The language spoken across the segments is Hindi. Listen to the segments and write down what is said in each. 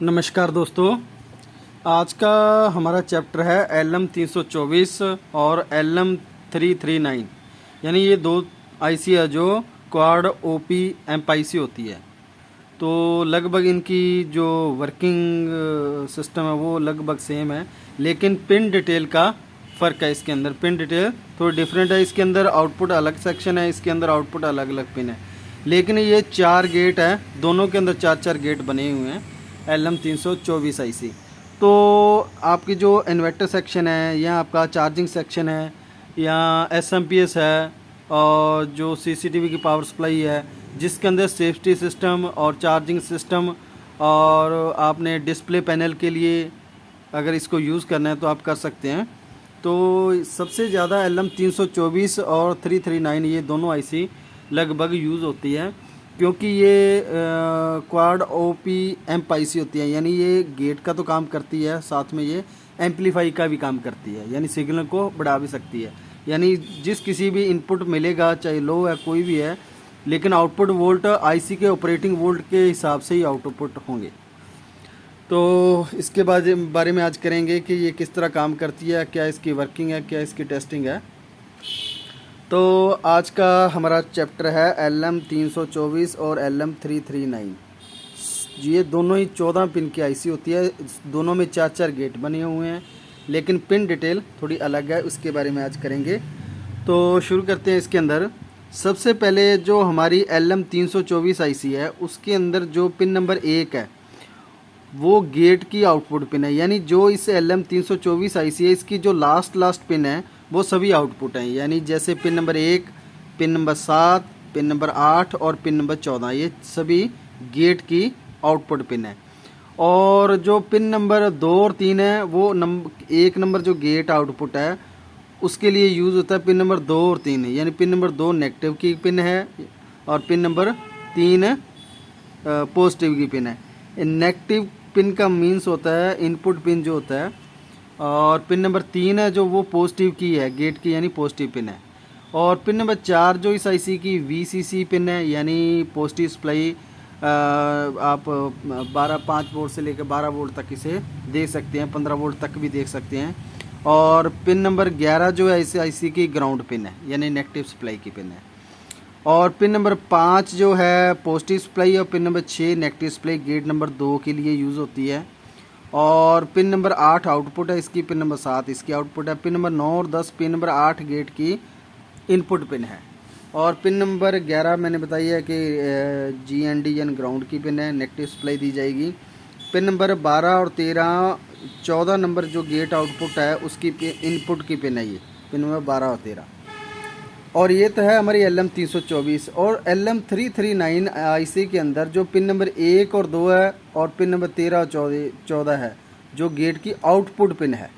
नमस्कार दोस्तों। आज का हमारा चैप्टर है LM324 और LM339, यानी ये दो आईसी है जो क्वाड ओपी एम्प आईसी होती है। तो लगभग इनकी जो वर्किंग सिस्टम है वो लगभग सेम है, लेकिन पिन डिटेल का फ़र्क है। इसके अंदर पिन डिटेल थोड़ी डिफरेंट है। इसके अंदर आउटपुट अलग सेक्शन है, इसके अंदर आउटपुट अलग अलग पिन है, लेकिन ये 4 गेट है, दोनों के अंदर 4-4 गेट बने हुए हैं। LM324 IC. तो आपकी जो इन्वर्टर सेक्शन है या आपका चार्जिंग सेक्शन है या SMPS है और जो CCTV की पावर सप्लाई है जिसके अंदर सेफ्टी सिस्टम और चार्जिंग सिस्टम और आपने डिस्प्ले पैनल के लिए अगर इसको यूज़ करना है तो आप कर सकते हैं। तो सबसे ज़्यादा LM324 और 339 ये दोनों आईसी लगभग यूज़ होती है, क्योंकि ये क्वाड ओपी एम्प आईसी होती है। यानी ये गेट का तो काम करती है, साथ में ये एम्पलीफाई का भी काम करती है, यानी सिग्नल को बढ़ा भी सकती है। यानी जिस किसी भी इनपुट मिलेगा, चाहे लो है कोई भी है, लेकिन आउटपुट वोल्ट आईसी के ऑपरेटिंग वोल्ट के हिसाब से ही आउटपुट होंगे। तो इसके बारे में आज करेंगे कि ये किस तरह काम करती है, क्या इसकी वर्किंग है, क्या इसकी टेस्टिंग है। तो आज का हमारा चैप्टर है LM324 और LM339। ये दोनों ही 14 पिन की आईसी होती है, दोनों में 4-4 गेट बने हुए हैं, लेकिन पिन डिटेल थोड़ी अलग है, उसके बारे में आज करेंगे। तो शुरू करते हैं। इसके अंदर सबसे पहले जो हमारी LM324 आईसी है उसके अंदर जो पिन नंबर 1 है वो गेट की आउटपुट पिन है। यानी जो इस LM324 आईसी है इसकी जो लास्ट पिन है वो सभी आउटपुट हैं। यानी जैसे pin number 1, pin number 7, pin number 8 और पिन नंबर 14, ये सभी गेट की आउटपुट पिन है। और जो पिन नंबर 2 और 3 है वो एक नंबर जो गेट आउटपुट है उसके लिए यूज़ होता है पिन नंबर 2 और 3 है। यानी पिन नंबर 2 नेगेटिव की पिन है और पिन नंबर 3 पॉजिटिव की पिन है। नेगेटिव पिन का मीन्स होता है इनपुट पिन जो होता है, और पिन नंबर 3 है जो वो पॉजिटिव की है, गेट की, यानी पॉजिटिव पिन है। और पिन नंबर 4 जो इस आईसी की VCC पिन है, यानी पॉजिटिव सप्लाई, आप 5 वोल्ट से लेकर 12 वोल्ट तक इसे देख सकते हैं, 15 वोल्ट तक भी देख सकते हैं। और पिन नंबर 11 जो है इस आईसी की ग्राउंड पिन है, यानी नेगेटिव सप्लाई की पिन है। और पिन नंबर 5 जो है पॉजिटिव सप्लाई, और pin number 6 negative supply gate number 2 के लिए यूज़ होती है। और पिन नंबर 8 आउटपुट है इसकी, पिन नंबर 7 इसकी आउटपुट है। पिन नंबर 9 और 10 पिन नंबर 8 गेट की इनपुट पिन है। और पिन नंबर 11 मैंने बताई है कि GND यानी ग्राउंड की पिन है, नेगेटिव सप्लाई दी जाएगी। पिन नंबर 12 और 13, 14 नंबर जो गेट आउटपुट है उसकी इनपुट की पिन है, ये पिन नंबर 12 और 13। और ये तो है हमारी LM324। और LM339 आईसी के अंदर जो पिन नंबर 1 और 2 है और पिन नंबर 13 और 14 है जो गेट की आउटपुट पिन है।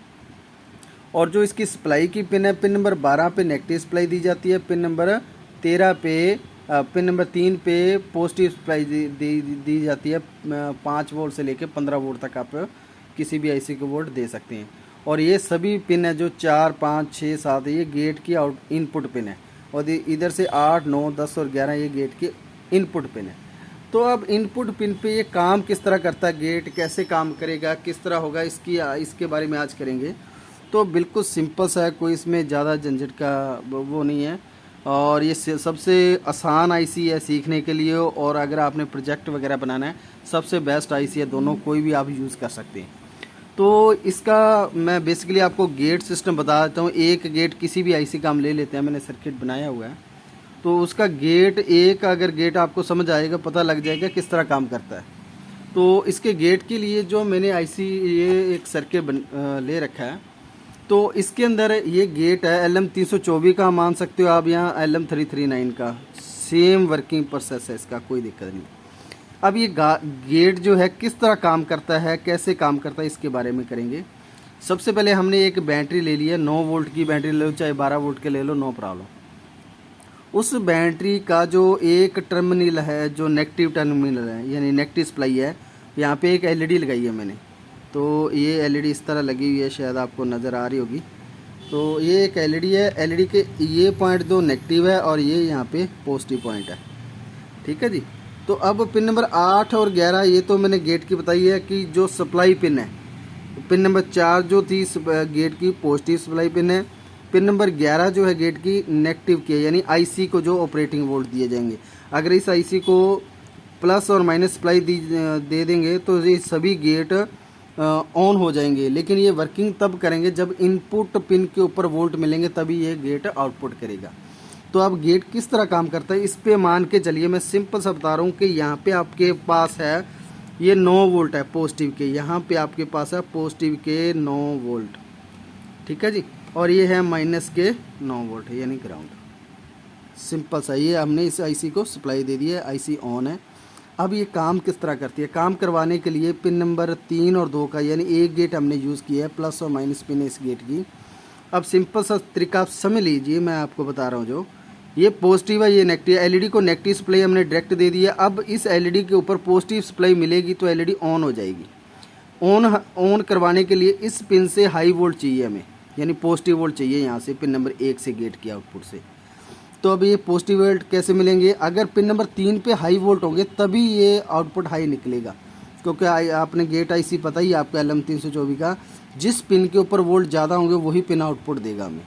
और जो इसकी सप्लाई की पिन है, पिन नंबर 12 पे नेगेटिव सप्लाई दी जाती है, पिन नंबर 13 पे पिन नंबर 3 पे पॉजिटिव सप्लाई दी जाती है। 5 वोल्ट से लेकर 15 वोल्ट तक आप किसी भी आईसी को वोल्ट दे सकते हैं। और ये सभी पिन है जो 4, 5, 6, 7 ये गेट की इनपुट पिन है, और इधर से 8, 9, 10 और 11 ये गेट की इनपुट पिन है। तो अब इनपुट पिन पे ये काम किस तरह करता है, गेट कैसे काम करेगा, किस तरह होगा, इसके बारे में आज करेंगे। तो बिल्कुल सिंपल सा है, कोई इसमें ज़्यादा झंझट का वो नहीं है, और ये सबसे आसान आईसी है सीखने के लिए। और अगर आपने प्रोजेक्ट वगैरह बनाना है सबसे बेस्ट आईसी है, दोनों कोई भी आप यूज़ कर सकते हैं। तो इसका मैं बेसिकली आपको गेट सिस्टम बता देता हूँ। एक गेट किसी भी आईसी का हम ले लेते हैं, मैंने सर्किट बनाया हुआ है, तो उसका गेट एक अगर गेट आपको समझ आएगा, पता लग जाएगा किस तरह काम करता है। तो इसके गेट के लिए जो मैंने आईसी ये एक सर्किट ले रखा है, तो इसके अंदर ये गेट है LM324 का मान सकते हो आप, यहाँ LM339 का सेम वर्किंग प्रोसेस है, इसका कोई दिक्कत नहीं। अब ये गेट जो है किस तरह काम करता है, कैसे काम करता है, इसके बारे में करेंगे। सबसे पहले हमने एक बैटरी ले ली है, 9 वोल्ट की बैटरी ले लो चाहे 12 वोल्ट के ले लो, नो प्रॉब्लम। उस बैटरी का जो एक टर्मिनल है जो नेगेटिव टर्मिनल है, यानी नेगेटिव सप्लाई है, यहाँ पे एक LED लगाई है मैंने। तो ये LED इस तरह लगी हुई है, शायद आपको नज़र आ रही होगी। तो ये एक LED है, LED के ये पॉइंट दो नेगेटिव है और ये यहाँ पे पॉजिटिव पॉइंट है, ठीक है जी। तो अब पिन नंबर 8 और 11 ये तो मैंने गेट की बताई है कि जो सप्लाई पिन है। पिन नंबर 4 जो थी गेट की पॉजिटिव सप्लाई पिन है। पिन नंबर 11 जो है गेट की नेगेटिव की है, यानी आईसी को जो ऑपरेटिंग वोल्ट दिए जाएंगे। अगर इस आईसी को प्लस और माइनस सप्लाई दे देंगे तो ये सभी गेट ऑन हो जाएंगे, लेकिन ये वर्किंग तब करेंगे जब इनपुट पिन के ऊपर वोल्ट मिलेंगे, तभी ये गेट आउटपुट करेगा। तो अब गेट किस तरह काम करता है इस पे मान के चलिए, मैं सिंपल सा बता रहा हूँ कि यहाँ पे आपके पास है ये 9 वोल्ट है पॉजिटिव के, यहाँ पे आपके पास है पॉजिटिव के 9 वोल्ट, ठीक है जी, और ये है माइनस के 9 वोल्ट यानी ग्राउंड। सिंपल सा, ये हमने इस आईसी को सप्लाई दे दी है, आईसी ऑन है। अब ये काम किस तरह करती है, काम करवाने के लिए पिन नंबर 3 और 2 का यानी एक गेट हमने यूज़ किया है, प्लस और माइनस पिन है इस गेट की। अब सिंपल सा तरीका आप समझ लीजिए, मैं आपको बता रहा हूँ, जो ये पॉजिटिव है ये नेगेटिव है। एलईडी को नेगेटिव सप्लाई हमने डायरेक्ट दे दी है। अब इस एलईडी के ऊपर पॉजिटिव सप्लाई मिलेगी तो एलईडी ऑन हो जाएगी। ऑन करवाने के लिए इस पिन से हाई वोल्ट चाहिए हमें, यानी पॉजिटिव वोल्ट चाहिए यहाँ से पिन नंबर 1 से गेट की आउटपुट से। तो अब ये पॉजिटिव वोल्ट कैसे मिलेंगे, अगर पिन नंबर 3 पे हाई वोल्ट होंगे तभी ये आउटपुट हाई निकलेगा, क्योंकि आपने गेट आईसी पता ही आपका LM324 का, जिस पिन के ऊपर वोल्ट ज़्यादा होंगे वही पिन आउटपुट देगा हमें।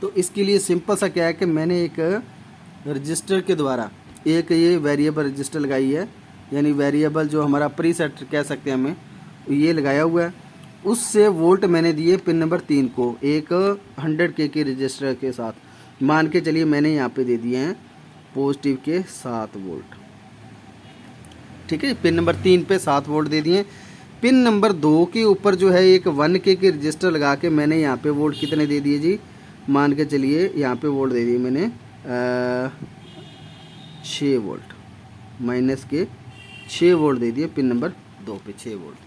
तो इसके लिए सिंपल सा क्या है कि मैंने एक रजिस्टर के द्वारा एक ये वेरिएबल रजिस्टर लगाई है, यानी वेरिएबल जो हमारा प्रीसेट कह सकते हैं हमें, ये लगाया हुआ है। उससे वोल्ट मैंने दिए पिन नंबर 3 को एक 100K के रजिस्टर के साथ, मान के चलिए मैंने यहाँ पे दे दिए हैं पॉजिटिव के 7 वोल्ट, ठीक है। पिन नंबर 3 पे 7 वोल्ट दे दिए। पिन नंबर 2 के ऊपर जो है एक 1K के रजिस्टर लगा के मैंने यहाँ पे वोल्ट कितने दे दिए जी, मान के चलिए यहाँ पे वोल्ट दे दिए मैंने 6 वोल्ट, माइनस के 6 वोल्ट दे दिए पिन नंबर 2 पे 6 वोल्ट।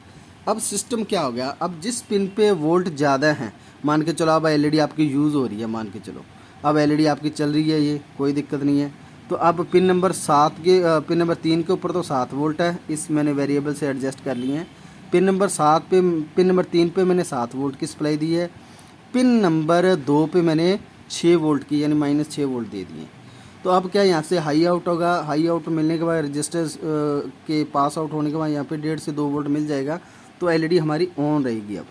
अब सिस्टम क्या हो गया, अब जिस पिन पे वोल्ट ज़्यादा है, मान के चलो अब एलईडी आपकी यूज़ हो रही है, मान के चलो अब एलईडी आपकी चल रही है, ये कोई दिक्कत नहीं है। तो अब पिन नंबर 7 के पिन नंबर 3 के ऊपर तो 7 वोल्ट है, इस मैंने वेरिएबल से एडजस्ट कर लिए हैं। पिन नंबर 3 पे मैंने 7 वोल्ट की सप्लाई दी है। पिन नंबर 2 पे मैंने 6 वोल्ट की यानी माइनस 6 वोल्ट दे दिए। तो अब क्या यहाँ से हाई आउट होगा, हाई आउट मिलने के बाद रजिस्टर के पास आउट होने के बाद यहाँ पे 1.5 से 2 वोल्ट मिल जाएगा, तो एलईडी हमारी ऑन रहेगी अब,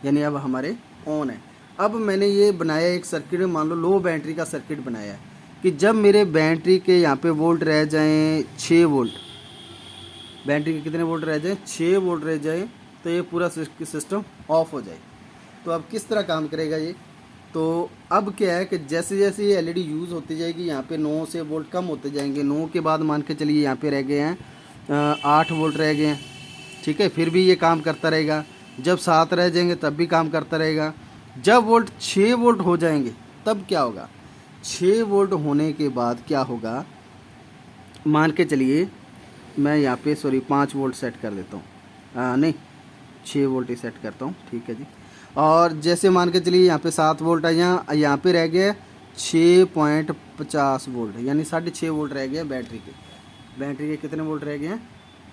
यानी अब हमारे ऑन है। अब मैंने ये बनाया एक सर्किट, मान लो बैटरी का सर्किट बनाया है कि जब मेरे बैटरी के यहाँ पे वोल्ट रह जाएँ 6 वोल्ट, बैटरी के कितने वोल्ट रह जाएँ 6 वोल्ट रह जाए, तो ये पूरा सिस्टम ऑफ हो जाए। तो अब किस तरह काम करेगा ये, तो अब क्या है कि जैसे जैसे ये एलईडी यूज़ होती जाएगी यहाँ पे 9 से वोल्ट कम होते जाएंगे। 9 के बाद मान के चलिए यहाँ पे रह गए हैं 8 वोल्ट रह गए हैं, ठीक है, फिर भी ये काम करता रहेगा। जब 7 रह जाएंगे तब भी काम करता रहेगा। जब वोल्ट 6 वोल्ट हो जाएंगे तब क्या होगा, 6 वोल्ट होने के बाद क्या होगा, मान के चलिए मैं यहाँ पे 5 वोल्ट सेट कर देता हूँ, नहीं 6 वोल्ट ही सेट करता हूँ, ठीक है जी। और जैसे मान के चलिए यहाँ पे 7 वोल्ट है, यहाँ पे रह गया 6.50 वोल्ट, यानी 6.5 वोल्ट रह गया बैटरी के कितने वोल्ट रह गए हैं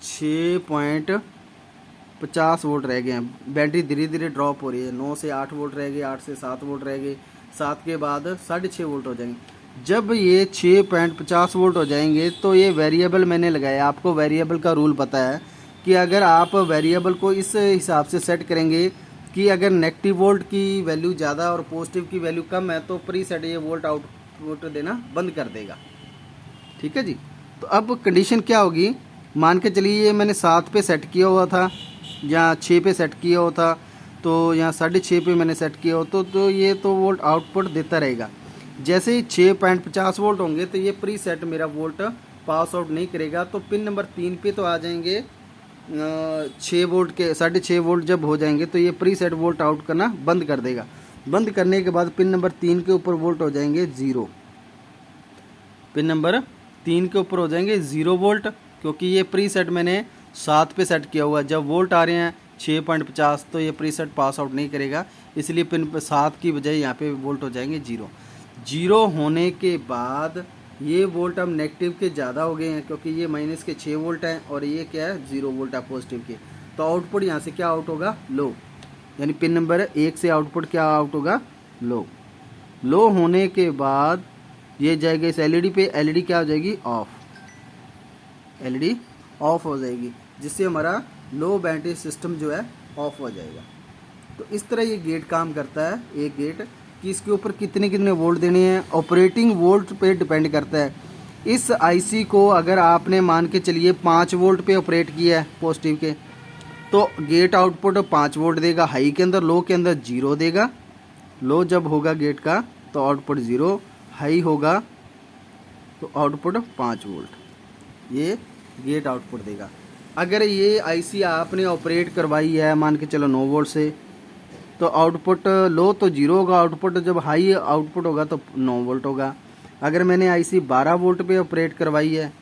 6.50 वोल्ट रह गए हैं। बैटरी धीरे धीरे ड्रॉप हो रही है, 9 से 8 वोल्ट रह गए, 8 से 7 वोल्ट रह गए, 7 के बाद 6.5 वोल्ट हो जाएंगे। जब ये 6.50 वोल्ट हो जाएंगे तो ये वेरिएबल मैंने लगाया, आपको वेरिएबल का रूल पता है कि अगर आप वेरिएबल को इस हिसाब से सेट करेंगे कि अगर नेगेटिव वोल्ट की वैल्यू ज़्यादा और पॉजिटिव की वैल्यू कम है तो प्री सेट ये वोल्ट आउटपुट देना बंद कर देगा, ठीक है जी। तो अब कंडीशन क्या होगी, मान के चलिए ये मैंने 7 पे सेट किया हुआ था या 6 पे सेट किया हुआ था, तो यहाँ 6.5 पे मैंने सेट किया हो तो ये तो वोल्ट आउटपुट देता रहेगा। जैसे ही 6.50 वोल्ट होंगे तो ये प्री सेट मेरा वोल्ट पास आउट नहीं करेगा। तो पिन नंबर 3 पे तो आ जाएंगे 6 वोल्ट के 6.5 वोल्ट जब हो जाएंगे तो ये प्री सेट वोल्ट आउट करना बंद कर देगा। बंद करने के बाद पिन नंबर 3 के ऊपर वोल्ट हो जाएंगे 0, पिन नंबर 3 के ऊपर हो जाएंगे 0 वोल्ट, क्योंकि ये प्री सेट मैंने 7 पे सेट किया हुआ है। जब वोल्ट आ रहे हैं 6.50 तो ये प्री सेट पास आउट नहीं करेगा, इसलिए पिन 7 की बजाय यहाँ पे वोल्ट हो जाएंगे 0 होने के बाद ये वोल्ट अब नेगेटिव के ज़्यादा हो गए हैं, क्योंकि ये माइनस के 6 वोल्ट हैं और ये क्या है 0 वोल्ट है पॉजिटिव के। तो आउटपुट यहाँ से क्या आउट होगा, लो, यानी पिन नंबर 1 से आउटपुट क्या आउट होगा, लो होने के बाद ये जाएगा इस एलईडी पे, एलईडी क्या हो जाएगी ऑफ, एलईडी ऑफ हो जाएगी, जिससे हमारा लो बैटरी सिस्टम जो है ऑफ हो जाएगा। तो इस तरह ये गेट काम करता है। एक गेट कि इसके ऊपर कितने कितने वोल्ट देने हैं, ऑपरेटिंग वोल्ट पे डिपेंड करता है। इस आईसी को अगर आपने मान के चलिए 5 वोल्ट पे ऑपरेट किया है पॉजिटिव के, तो गेट आउटपुट 5 वोल्ट देगा हाई के अंदर, लो के अंदर 0 देगा। लो जब होगा गेट का तो आउटपुट 0, हाई होगा तो आउटपुट 5 वोल्ट, ये गेट आउटपुट देगा। अगर ये आईसी आपने ऑपरेट करवाई है मान के चलो 9 वोल्ट से, तो आउटपुट लो तो 0 होगा, आउटपुट जब हाई आउटपुट होगा तो 9 वोल्ट होगा। अगर मैंने आईसी 12 वोल्ट पे ऑपरेट करवाई है,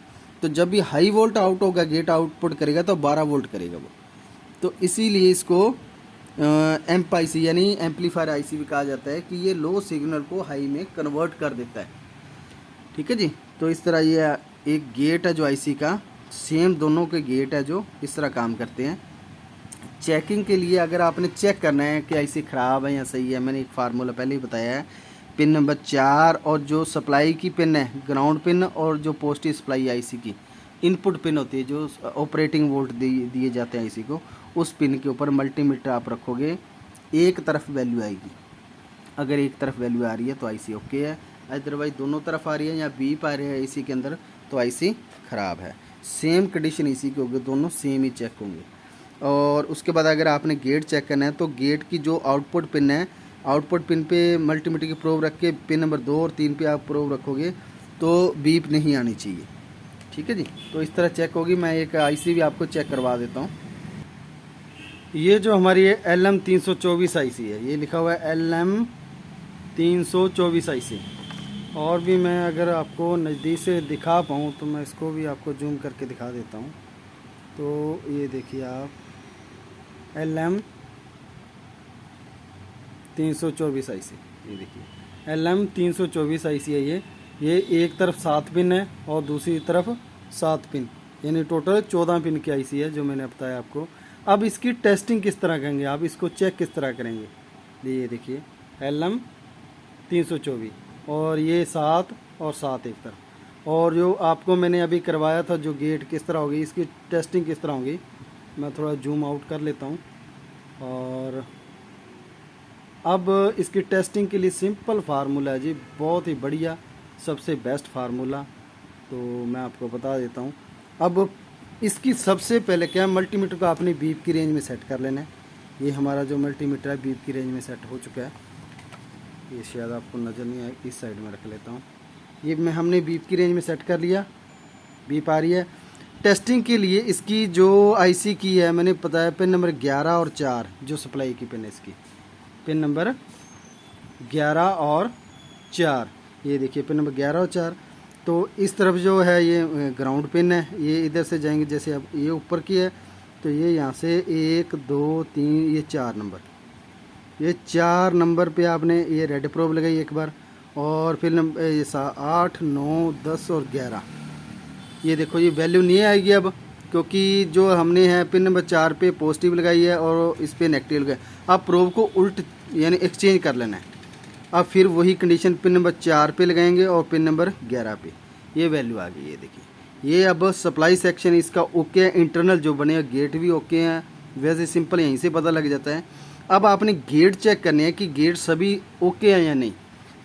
तो जब भी हाई वोल्ट आउट होगा गेट आउटपुट करेगा तो 12 वोल्ट करेगा वो। तो इसीलिए इसको एम्प आईसी यानी एम्पलीफायर आईसी भी कहा जाता है कि ये लो सिग्नल को हाई में कन्वर्ट कर देता है। ठीक है जी। तो इस तरह ये एक गेट है जो आईसी का, सेम दोनों के गेट है जो इस तरह काम करते हैं। चेकिंग के लिए अगर आपने चेक करना है कि आईसी ख़राब है या सही है, मैंने एक फार्मूला पहले ही बताया है। पिन नंबर 4 और जो सप्लाई की पिन है ग्राउंड पिन, और जो पॉजिटिव सप्लाई आईसी की इनपुट पिन होती है जो ऑपरेटिंग वोल्ट दिए जाते हैं आईसी को, उस पिन के ऊपर मल्टीमीटर आप रखोगे, एक तरफ वैल्यू आएगी। अगर एक तरफ वैल्यू आ रही है तो आईसी ओके है, अदरवाइज दोनों तरफ आ रही है या बीप आ रही है आईसी के अंदर तो आईसी ख़राब है। सेम कंडीशन इसी की होगी, दोनों सेम ही चेक होंगे। और उसके बाद अगर आपने गेट चेक करना है तो गेट की जो आउटपुट पिन है, आउटपुट पिन पे मल्टीमीटर की प्रोब रख के पिन नंबर 2 और 3 पे आप प्रोब रखोगे तो बीप नहीं आनी चाहिए। ठीक है जी। तो इस तरह चेक होगी। मैं एक आईसी भी आपको चेक करवा देता हूँ। ये जो हमारी LM324 आईसी है, ये लिखा हुआ है LM324 आईसी। और भी मैं अगर आपको नज़दीक से दिखा पाऊँ तो मैं इसको भी आपको जूम करके दिखा देता हूँ। तो ये देखिए आप LM324 आईसी, ये देखिए LM324 आईसी है। ये एक तरफ 7 पिन है और दूसरी तरफ 7 पिन, यानी टोटल 14 पिन की आईसी है जो मैंने बताया आपको। अब इसकी टेस्टिंग किस तरह करेंगे, आप इसको चेक किस तरह करेंगे, ये देखिए LM324 और ये 7 और 7 एक तरफ। और जो आपको मैंने अभी करवाया था जो गेट किस तरह होगी, इसकी टेस्टिंग किस तरह होगी, मैं थोड़ा जूम आउट कर लेता हूँ। और अब इसकी टेस्टिंग के लिए सिंपल फार्मूला है जी, बहुत ही बढ़िया सबसे बेस्ट फार्मूला, तो मैं आपको बता देता हूँ। अब इसकी सबसे पहले क्या है, मल्टीमीटर को आपने बीप की रेंज में सेट कर लेना है। ये हमारा जो मल्टीमीटर है बीप की रेंज में सेट हो चुका है, ये शायद आपको नज़र नहीं आए, इस साइड में रख लेता हूँ। ये हमने बीप की रेंज में सेट कर लिया, बीप आ रही है। टेस्टिंग के लिए इसकी जो आईसी की है मैंने बताया पिन नंबर 11 और 4 जो सप्लाई की पिन है, इसकी पिन नंबर 11 और 4, ये देखिए पिन नंबर 11 और 4। तो इस तरफ जो है ये ग्राउंड पिन है, ये इधर से जाएंगे, जैसे अब ये ऊपर की है तो ये यहाँ से 1 2 3 ये 4 नंबर, ये 4 नंबर पे आपने ये रेड प्रोब लगाई एक बार, और फिर नंबर ये 8 9 10 और 11। ये देखो ये वैल्यू नहीं आएगी अब, क्योंकि जो हमने है पिन नंबर 4 पे पॉजिटिव लगाई है और इस पे नेगेटिव लगाई। अब प्रोब को उल्ट यानी एक्सचेंज कर लेना है। अब फिर वही कंडीशन पिन नंबर 4 पे लगाएंगे और पिन नंबर 11 पे ये वैल्यू आ गई। ये देखिए ये अब सप्लाई सेक्शन इसका ओके है, इंटरनल जो बने गेट भी ओके हैं, वैसे सिंपल यहीं से पता लग जाता है। अब आपने गेट चेक करने हैं कि गेट सभी ओके हैं या नहीं,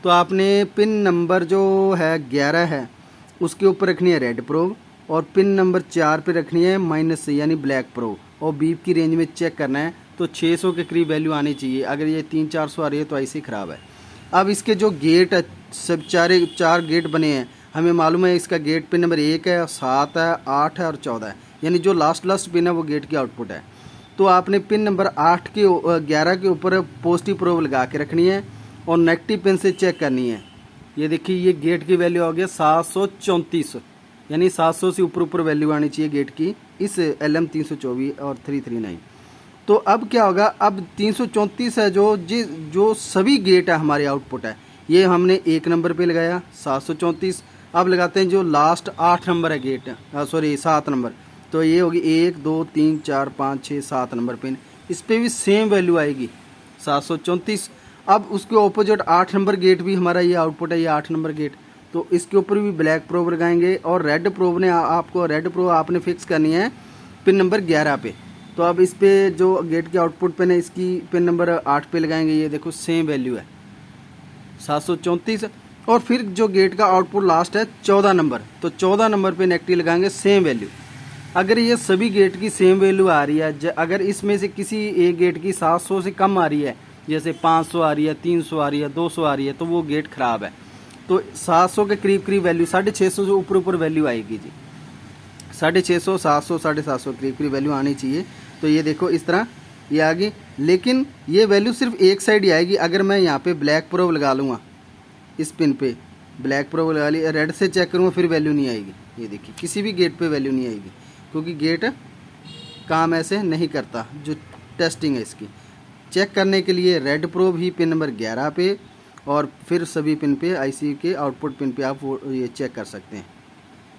तो आपने पिन नंबर जो है 11 है उसके ऊपर रखनी है रेड प्रोब, और पिन नंबर 4 पे रखनी है माइनस यानी ब्लैक प्रोब, और बीप की रेंज में चेक करना है। तो 600 के करीब वैल्यू आनी चाहिए। अगर ये 300-400 आ रही है तो ऐसे ही ख़राब है। अब इसके जो गेट है सब 4 गेट बने हैं, हमें मालूम है इसका गेट पिन नंबर 1 है, 7 है, 8 है और 14 है, यानी जो लास्ट पिन है वो गेट की आउटपुट है। तो आपने पिन नंबर 8 के 11 के ऊपर पॉजिटिव प्रोब लगा के रखनी है और नेगेटिव पिन से चेक करनी है। ये देखिए ये गेट की वैल्यू आ गया 734, यानी 700 से ऊपर वैल्यू आनी चाहिए गेट की इस LM324 और 339। तो अब क्या होगा, अब 334 है जो सभी गेट है हमारे आउटपुट है, ये हमने 1 नंबर पे लगाया 734। अब लगाते हैं जो लास्ट 8 नंबर है गेट, सॉरी 7 नंबर, तो ये होगी 1 2 3 4 5 6 7 नंबर पिन, इस पर भी सेम वैल्यू आएगी 734। अब उसके ऑपोजिट 8 नंबर गेट भी हमारा ये आउटपुट है, ये 8 नंबर गेट, तो इसके ऊपर भी ब्लैक प्रोब लगाएंगे और रेड प्रोब ने आपको रेड प्रोब आपने फिक्स करनी है पिन नंबर 11 पे। तो अब इस पे जो गेट के आउटपुट पिन है इसकी पिन नंबर 8 पे लगाएंगे। ये देखो सेम वैल्यू है 734। और फिर जो गेट का आउटपुट लास्ट है 14 नंबर, तो 14 नंबर पे नेगेटिव लगाएंगे सेम वैल्यू। अगर ये सभी गेट की सेम वैल्यू आ रही है, अगर इसमें से किसी एक गेट की 700 से कम आ रही है, जैसे 500 आ रही है, 300 आ रही है, 200 आ रही है, तो वो गेट खराब है। तो 700 के करीब करीब वैल्यू, 650 से ऊपर ऊपर वैल्यू आएगी जी, 650, 700, 750 करीब करीब वैल्यू आनी चाहिए। तो ये देखो इस तरह ये आ गई, लेकिन ये वैल्यू सिर्फ एक साइड ही आएगी। अगर मैं यहाँ पे ब्लैक प्रोब लगा लूँगा, इस पिन पे ब्लैक प्रोब लगा ली, रेड से चेक करूँगा फिर वैल्यू नहीं आएगी। ये देखिए किसी भी गेट पे वैल्यू नहीं आएगी, क्योंकि गेट काम ऐसे नहीं करता। जो टेस्टिंग है इसकी चेक करने के लिए रेड प्रोब ही पिन नंबर 11 पे और फिर सभी पिन पे आईसी के आउटपुट पिन पे आप ये चेक कर सकते हैं।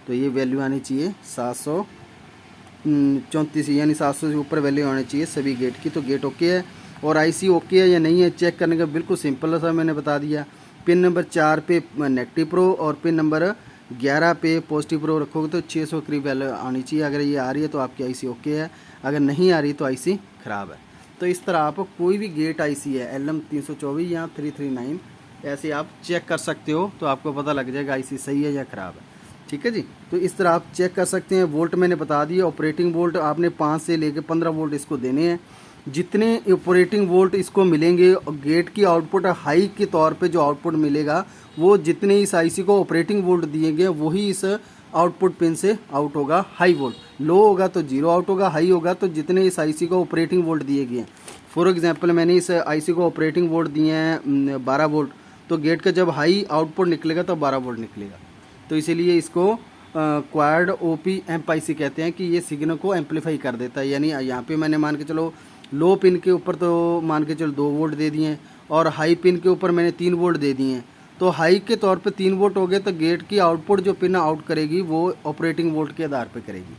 तो ये वैल्यू आनी चाहिए 734, यानी 700 से ऊपर वैल्यू आनी चाहिए सभी गेट की। तो गेट ओके है और आईसी ओके है या नहीं है चेक करने का बिल्कुल सिंपल सा मैंने बता दिया। पिन नंबर 4 पे नेगेटिव प्रो और पिन नंबर 11 पे पॉजिटिव प्रो रखोगे तो 600 करीब वैल्यू आनी चाहिए। अगर ये आ रही है तो आपकी आईसी ओके है, अगर नहीं आ रही तो आईसी ख़राब है। तो इस तरह आप कोई भी गेट आईसी है LM 324 या 339 ऐसे आप चेक कर सकते हो, तो आपको पता लग जाएगा आईसी सही है या ख़राब है। ठीक है जी, तो इस तरह आप चेक कर सकते हैं। वोल्ट मैंने बता दिया, ऑपरेटिंग वोल्ट आपने 5 से लेकर 15 वोल्ट इसको देने हैं। जितने ऑपरेटिंग वोल्ट इसको मिलेंगे, गेट की आउटपुट हाई के तौर पे जो आउटपुट मिलेगा वो जितने इस आईसी को ऑपरेटिंग वोल्ट दिए गए वही इस आउटपुट पिन से आउट होगा हाई वोल्ट। लो होगा तो 0 आउट होगा, हाई होगा तो जितने इस आईसी को ऑपरेटिंग वोल्ट दिए गए हैं। फॉर एग्जांपल मैंने इस आईसी को ऑपरेटिंग वोल्ट दिए हैं 12 वोल्ट, तो गेट का जब हाई आउटपुट निकलेगा तो 12 वोल्ट निकलेगा। तो इसीलिए इसको क्वाड ओपी एम्प आईसी कहते हैं कि ये सिग्नल को एम्पलीफाई कर देता है। यानी यहाँ पे मैंने मान के चलो लो पिन के ऊपर तो मान के चलो 2 वोल्ट दे दिए और हाई पिन के ऊपर मैंने 3 वोल्ट दे दिए हैं। तो हाई के तौर पे 3 वोल्ट हो गए, तो गेट की आउटपुट जो पिन आउट करेगी वो ऑपरेटिंग वोल्ट के आधार पे करेगी।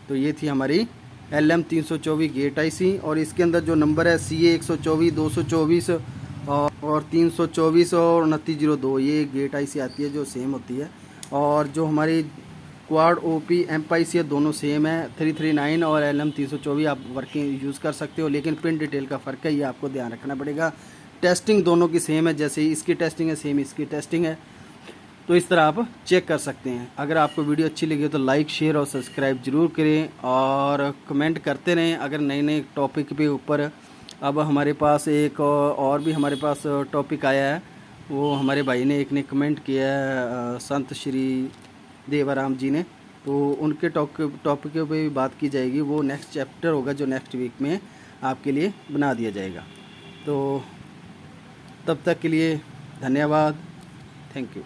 तो ये थी हमारी LM 324 गेट आईसी और इसके अंदर जो नंबर है CA 124, 224 और 324 और 2902 ये गेट आईसी आती है जो सेम होती है। और जो हमारी क्वाड ओपी एम्प आईसी है दोनों सेम है, 339 और LM 324 आप वर्किंग यूज़ कर सकते हो, लेकिन पिन डिटेल का फ़र्क है, ये आपको ध्यान रखना पड़ेगा। टेस्टिंग दोनों की सेम है, जैसे इसकी टेस्टिंग है सेम इसकी टेस्टिंग है। तो इस तरह आप चेक कर सकते हैं। अगर आपको वीडियो अच्छी लगी तो लाइक शेयर और सब्सक्राइब ज़रूर करें और कमेंट करते रहें अगर नए नए टॉपिक पे ऊपर। अब हमारे पास एक और भी हमारे पास टॉपिक आया है, वो हमारे भाई ने एक ने कमेंट किया है संत श्री देवाराम जी ने, तो उनके टॉपिक पे भी बात की जाएगी। वो नेक्स्ट चैप्टर होगा जो नेक्स्ट वीक में आपके लिए बना दिया जाएगा। तो तब तक के लिए धन्यवाद, थैंक यू।